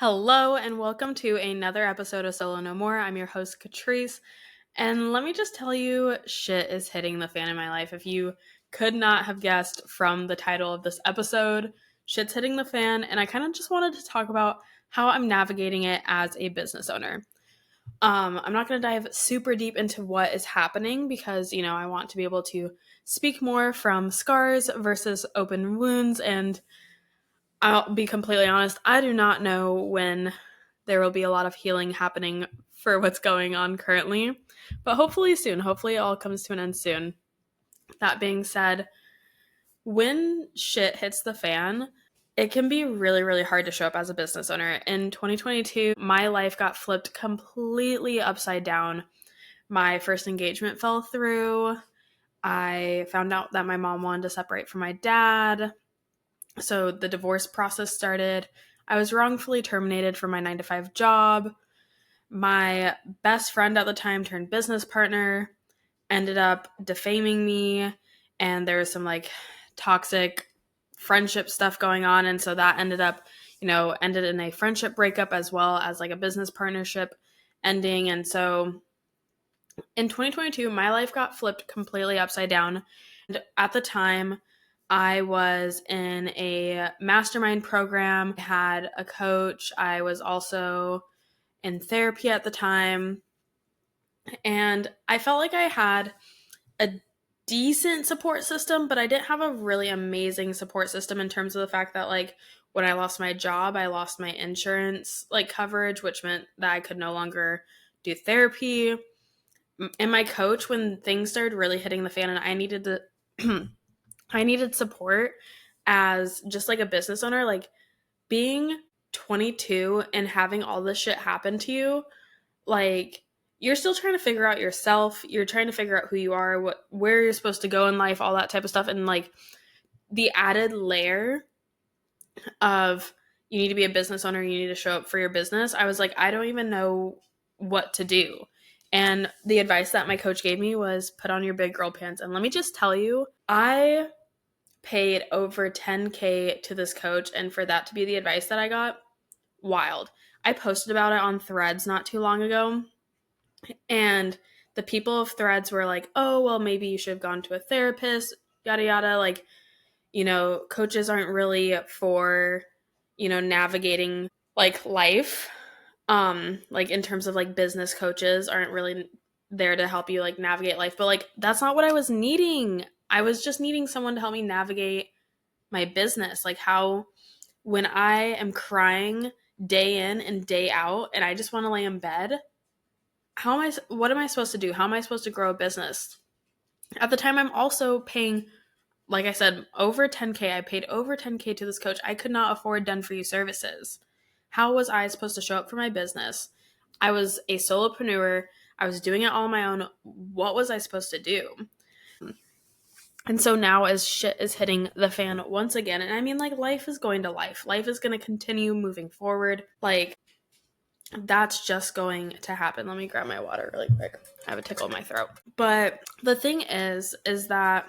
Hello and welcome to another episode of Solo No More. I'm your host, Catryce, and let me just tell you, shit is hitting the fan in my life. If you could not have guessed from the title of this episode, shit's hitting the fan, and I kind of just wanted to talk about how I'm navigating it as a business owner. I'm not going to dive super deep into what is happening because, I want to be able to speak more from scars versus open wounds, and I'll be completely honest, I do not know when there will be a lot of healing happening for what's going on currently, but hopefully soon. Hopefully it all comes to an end soon. That being said, when shit hits the fan, it can be really, really hard to show up as a business owner. In 2022, my life got flipped completely upside down. My first engagement fell through. I found out that my mom wanted to separate from my dad. So the divorce process started. I was wrongfully terminated from my 9-to-5 job. My best friend at the time turned business partner ended up defaming me, and there was some toxic friendship stuff going on, and so that ended up, ended in a friendship breakup as well as a business partnership ending. And so in 2022, my life got flipped completely upside down. And at the time, I was in a mastermind program. I had a coach. I was also in therapy at the time. And I felt like I had a decent support system, but I didn't have a really amazing support system in terms of the fact that when I lost my job, I lost my insurance coverage, which meant that I could no longer do therapy. And my coach, when things started really hitting the fan and I needed to I needed support as just a business owner, being 22 and having all this shit happen to you, you're still trying to figure out yourself. You're trying to figure out who you are, where you're supposed to go in life, all that type of stuff. And the added layer of you need to be a business owner, you need to show up for your business. I was like, I don't even know what to do. And the advice that my coach gave me was put on your big girl pants. And let me just tell you, I paid over $10,000 to this coach, and for that to be the advice that I got, wild. I posted about it on Threads not too long ago, and the people of Threads were like, oh, well, maybe you should have gone to a therapist, yada yada. Coaches aren't really for, navigating life. In terms of business coaches aren't really there to help you navigate life. But that's not what I was needing. I was just needing someone to help me navigate my business. How when I am crying day in and day out and I just want to lay in bed, what am I supposed to do? How am I supposed to grow a business? At the time, I'm also paying, like I said, over $10,000. I paid over $10,000 to this coach. I could not afford done-for-you services. How was I supposed to show up for my business? I was a solopreneur. I was doing it all on my own. What was I supposed to do? And so now as shit is hitting the fan once again, and I mean, life is going to life. Life is going to continue moving forward. That's just going to happen. Let me grab my water really quick. I have a tickle in my throat. But the thing is that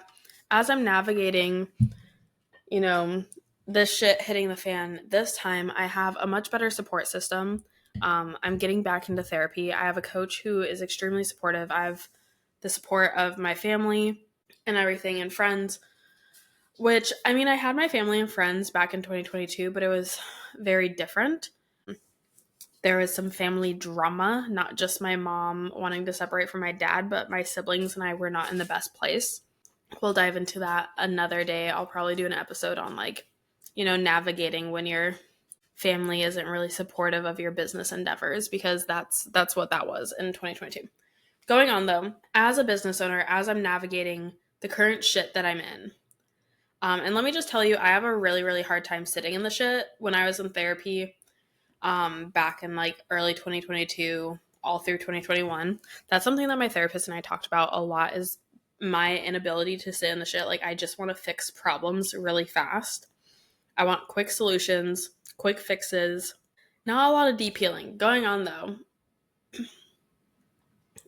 as I'm navigating, this shit hitting the fan this time, I have a much better support system. I'm getting back into therapy. I have a coach who is extremely supportive. I have the support of my family and everything and friends, which, I mean, I had my family and friends back in 2022, but it was very different. There was some family drama, not just my mom wanting to separate from my dad, but my siblings and I were not in the best place. We'll dive into that another day. I'll probably do an episode on navigating when your family isn't really supportive of your business endeavors, because that's what that was in 2022. Going on though, as a business owner, as I'm navigating the current shit that I'm in, and let me just tell you, I have a really, really hard time sitting in the shit. When I was in therapy, back in early 2022, all through 2021, that's something that my therapist and I talked about a lot, is my inability to sit in the shit. I just want to fix problems really fast. I want quick solutions, quick fixes, not a lot of deep healing going on though.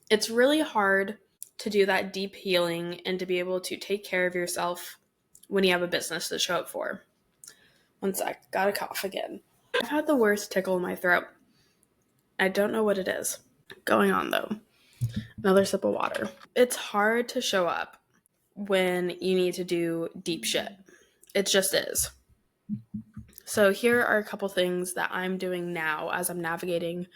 It's really hard to do that deep healing and to be able to take care of yourself when you have a business to show up for. One sec, got a cough again. I've had the worst tickle in my throat. I don't know what it is going on though. Another sip of water. It's hard to show up when you need to do deep shit. It just is. So here are a couple things that I'm doing now as I'm navigating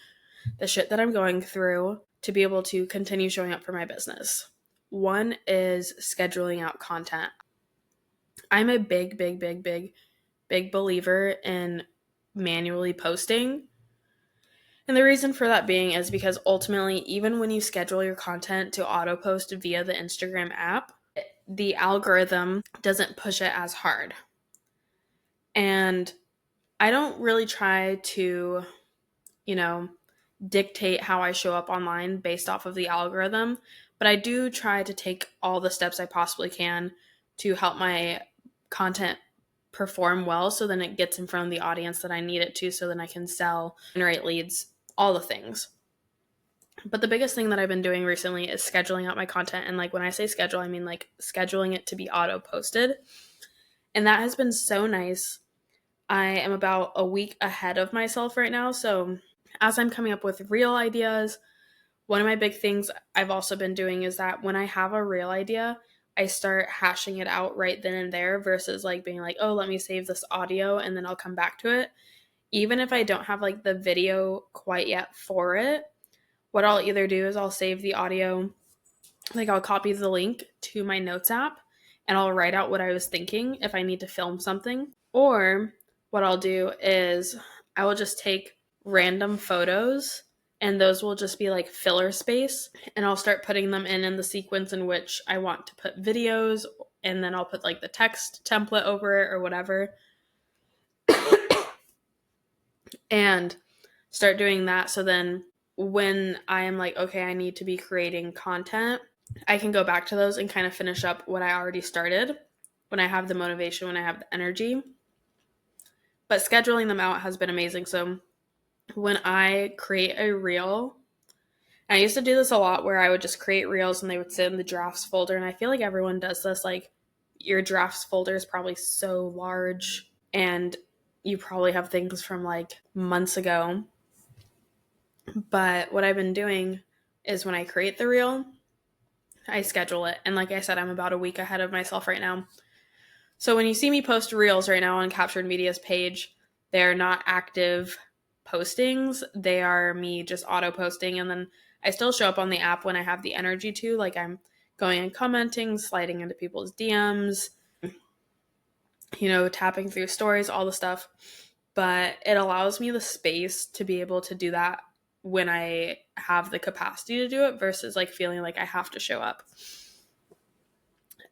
the shit that I'm going through to be able to continue showing up for my business. One is scheduling out content. I'm a big believer in manually posting. And the reason for that being is because ultimately, even when you schedule your content to auto post via the Instagram app, the algorithm doesn't push it as hard. And I don't really try to, dictate how I show up online based off of the algorithm, but I do try to take all the steps I possibly can to help my content perform well so then it gets in front of the audience that I need it to, so then I can sell, generate leads, all the things. But the biggest thing that I've been doing recently is scheduling out my content. And when I say schedule, I mean scheduling it to be auto posted. And that has been so nice. I am about a week ahead of myself right now. So as I'm coming up with reel ideas, one of my big things I've also been doing is that when I have a reel idea, I start hashing it out right then and there versus being oh, let me save this audio and then I'll come back to it. Even if I don't have the video quite yet for it, what I'll either do is I'll save the audio, I'll copy the link to my notes app and I'll write out what I was thinking if I need to film something. Or what I'll do is I will just take random photos and those will just be filler space, and I'll start putting them in the sequence in which I want to put videos, and then I'll put the text template over it or whatever and start doing that. So then when I am okay, I need to be creating content, I can go back to those and kind of finish up what I already started when I have the motivation, when I have the energy. But scheduling them out has been amazing. So when I create a reel, I used to do this a lot where I would just create reels and they would sit in the drafts folder. And I feel like everyone does this. Your drafts folder is probably so large and you probably have things from months ago. But what I've been doing is when I create the reel, I schedule it. And like I said, I'm about a week ahead of myself right now. So when you see me post reels right now on Captured Media's page, they're not active postings. They are me just auto posting. And then I still show up on the app when I have the energy to. I'm going and commenting, sliding into people's DMs, tapping through stories, all the stuff. But it allows me the space to be able to do that when I have the capacity to do it versus feeling like I have to show up.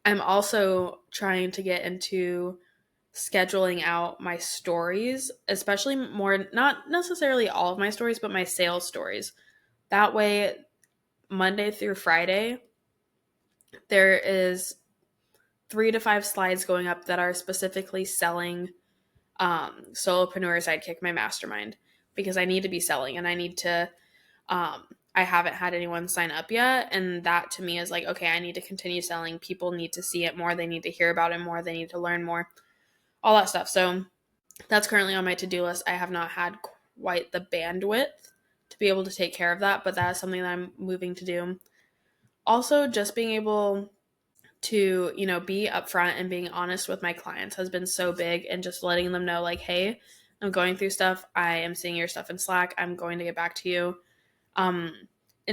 I'm also trying to get into scheduling out my stories, especially more, not necessarily all of my stories, but my sales stories. That way, Monday through Friday, there is 3 to 5 slides going up that are specifically selling Solopreneur Sidekick, my mastermind, because I need to be selling and I need to, I haven't had anyone sign up yet. And that to me is okay, I need to continue selling. People need to see it more. They need to hear about it more. They need to learn more, all that stuff. So that's currently on my to-do list. I have not had quite the bandwidth to be able to take care of that, but that is something that I'm moving to do. Also, just being able to, be upfront and being honest with my clients has been so big, and just letting them know hey, I'm going through stuff. I am seeing your stuff in Slack. I'm going to get back to you. And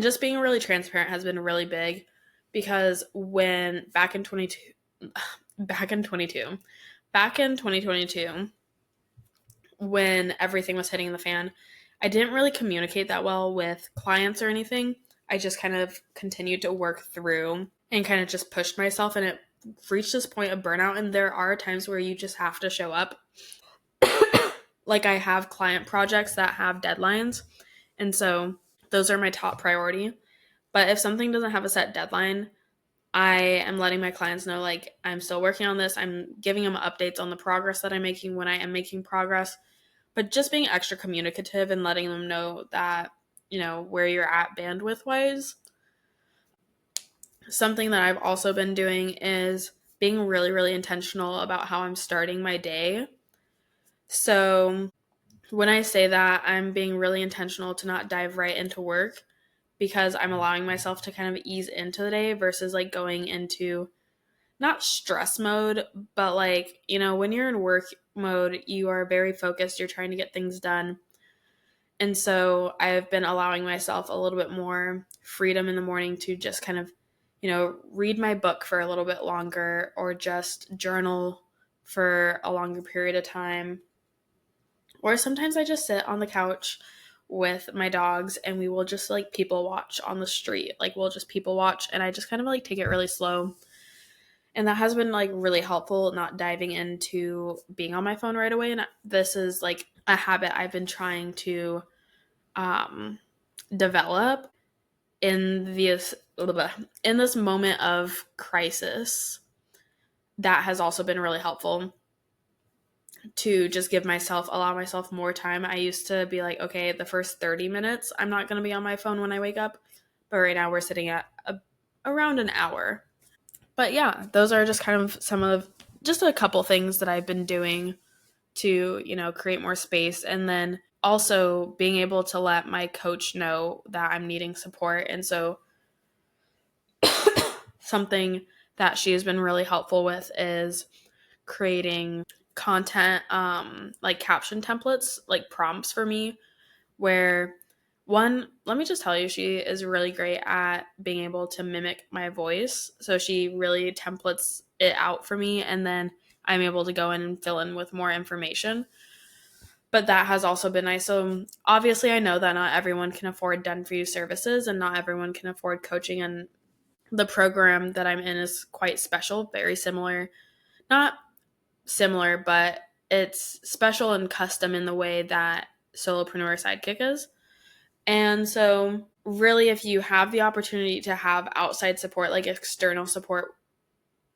just being really transparent has been really big, because when back in 2022, when everything was hitting the fan, I didn't really communicate that well with clients or anything. I just kind of continued to work through and kind of just pushed myself, and it reached this point of burnout. And there are times where you just have to show up. I have client projects that have deadlines, and so those are my top priority. But if something doesn't have a set deadline, I am letting my clients know I'm still working on this. I'm giving them updates on the progress that I'm making when I am making progress. But just being extra communicative and letting them know that, where you're at bandwidth wise. Something that I've also been doing is being really, really intentional about how I'm starting my day. So when I say that, I'm being really intentional to not dive right into work because I'm allowing myself to kind of ease into the day versus like going into not stress mode, but like, when you're in work mode, you are very focused, you're trying to get things done. And so I've been allowing myself a little bit more freedom in the morning to just kind of, read my book for a little bit longer or just journal for a longer period of time. Or sometimes I just sit on the couch with my dogs and we will just like people watch on the street. Like we'll just people watch and I just kind of like take it really slow. And that has been like really helpful, not diving into being on my phone right away. And this is like a habit I've been trying to develop in this moment of crisis. That has also been really helpful to just allow myself more time. I used to be like, okay, the first 30 minutes, I'm not going to be on my phone when I wake up. But right now we're sitting at around an hour. But yeah, those are just kind of just a couple things that I've been doing to, create more space. And then also being able to let my coach know that I'm needing support. And so something that she has been really helpful with is creating content, like caption templates, like prompts for me, where let me just tell you, she is really great at being able to mimic my voice. So she really templates it out for me, and then I'm able to go in and fill in with more information. But that has also been nice. So obviously I know that not everyone can afford done for you services and not everyone can afford coaching, and the program that I'm in is quite special, very similar. Not similar, but it's special and custom in the way that Solopreneur Sidekick is. And so really, if you have the opportunity to have outside support, like external support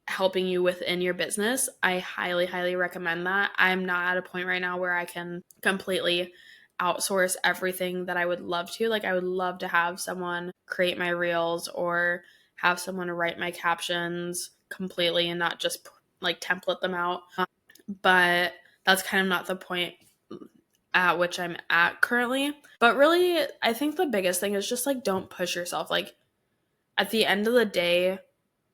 helping you within your business, I highly, highly recommend that. I'm not at a point right now where I can completely outsource everything that I would love to. Like I would love to have someone create my reels or have someone write my captions completely and not just like template them out. But that's kind of not the point at which I'm at currently. But really, I think the biggest thing is just like don't push yourself. Like at the end of the day,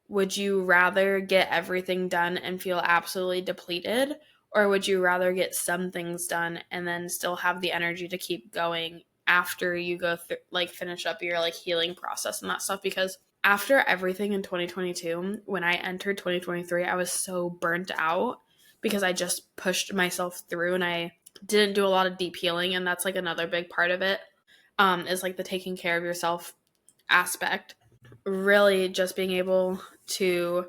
would you rather get everything done and feel absolutely depleted? Or would you rather get some things done and then still have the energy to keep going after you go through, like finish up your like healing process and that stuff? Because after everything in 2022, when I entered 2023, I was so burnt out because I just pushed myself through and I didn't do a lot of deep healing. And that's like another big part of it, is like the taking care of yourself aspect. Really just being able to,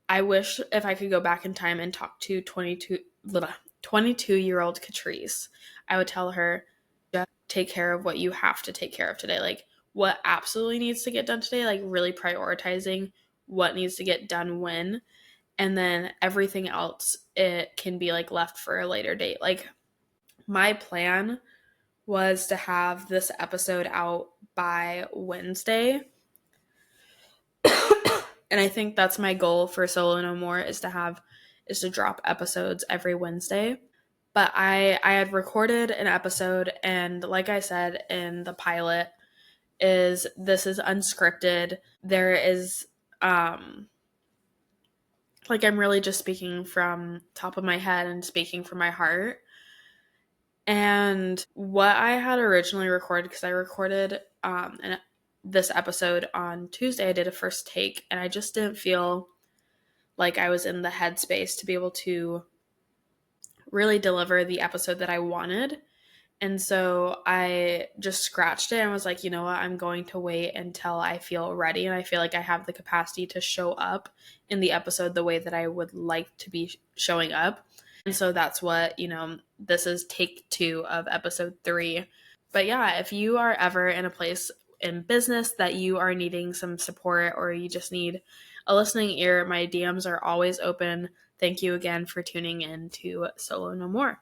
I wish if I could go back in time and talk to 22-year-old Catryce, I would tell her, just take care of what you have to take care of today. Like what absolutely needs to get done today, like really prioritizing what needs to get done when, and then everything else, it can be like left for a later date. Like my plan was to have this episode out by Wednesday. And I think that's my goal for Solo No More is to drop episodes every Wednesday. But I had recorded an episode, and like I said in the pilot, this is unscripted. There is like I'm really just speaking from top of my head and speaking from my heart. And what I had originally recorded, because I recorded this episode on Tuesday, I did a first take, and I just didn't feel like I was in the headspace to be able to really deliver the episode that I wanted. And so I just scratched it and was like, you know what, I'm going to wait until I feel ready and I feel like I have the capacity to show up in the episode the way that I would like to be showing up. And so that's what, this is take 2 of episode 3. But yeah, if you are ever in a place in business that you are needing some support or you just need a listening ear, my DMs are always open. Thank you again for tuning in to Solo No More.